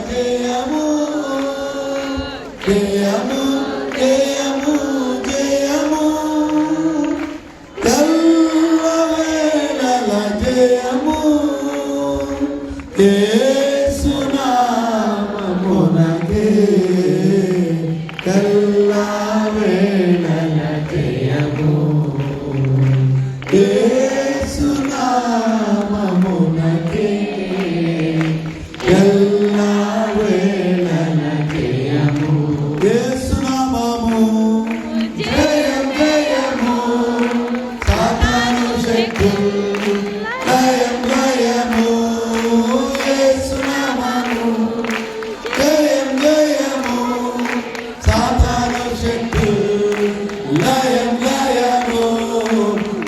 జయము జయము జయము జయము ఎల్లవేళల జయము యేసు నామమునకే ఎల్లవేళల జయము యేసు నామమునకే ఎల్లవేళల జయము యేసు నామము జయం జయము సాతాను శక్తులు లయం లయము యేసు నామము జయం జయము సాతాను శక్తులు లయం లయము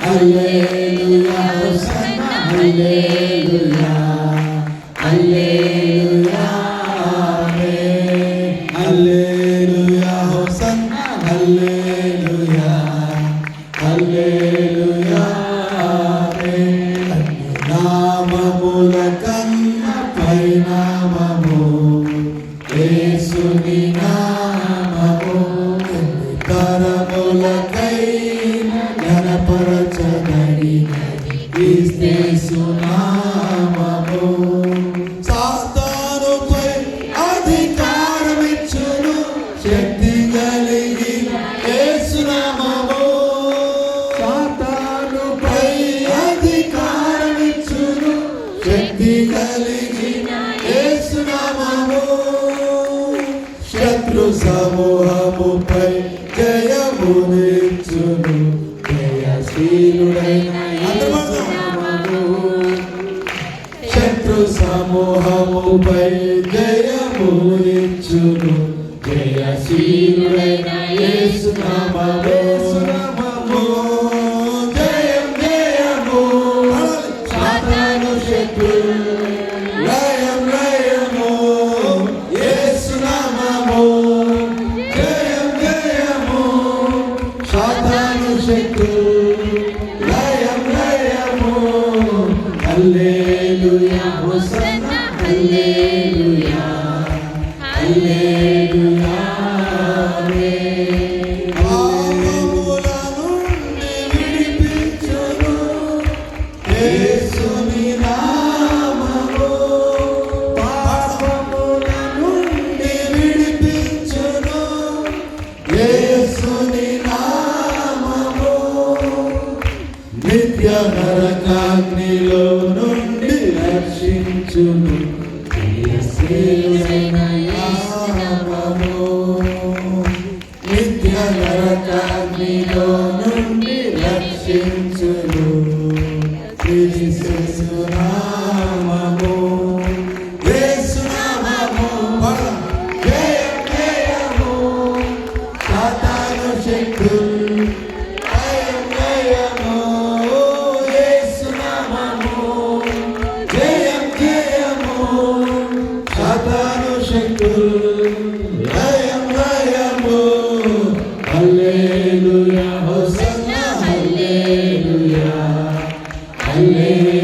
హల్లెలూయా హోసన్నా హల్లెలూయా హల్లెలూయా ఆమేన్ హల్లెలూయా హోసన్నా హల్లెలూయా హల్లెలూయా ఆమేన్ నామముల కన్నా పై నామము యేసుని నామము తరములకై ఘనపరచబడినది యేసు నామము సాతానుపై అధికారమిచ్చును శక్తి కలిగిన యేసు నామము సాతానుపై అధికారమిచ్చును శక్తి కలిగిన యేసు నామము శత్రు సమూహముపై జయమునిచ్చును జయశీలుడైన యేసు నామము శత్రు సమూహముపై జయమునిచ్చును జయశీలుడైన యేసు నామము జయం జయము సాతాను శక్తులు లయం లయము యేసు నామము జయం జయము సాతాను శక్తులు లయం లయము హల్లెలూయా హోసన్నా హల్లెలూయా హల్లెలూయా ఆమేన్ పాపముల నుండి విడిపించును యేసుని నామము పాపముల నుండి విడిపించును యేసుని నామము నిత్య నరకాగ్నిలో నుండి రక్షించును యేసుని నామము నిత్య నరకాగ్నిలో నుండి రక్షించును యేసు నామము యేసు నామము జయం జయము సాతాను శక్తులు లయం లయము యేసు నామము జయం జయము సాతాను శక్తులు లయం లయము హల్లెలూయా హోసన్నా హల్లెలూయా హల్లెలూయా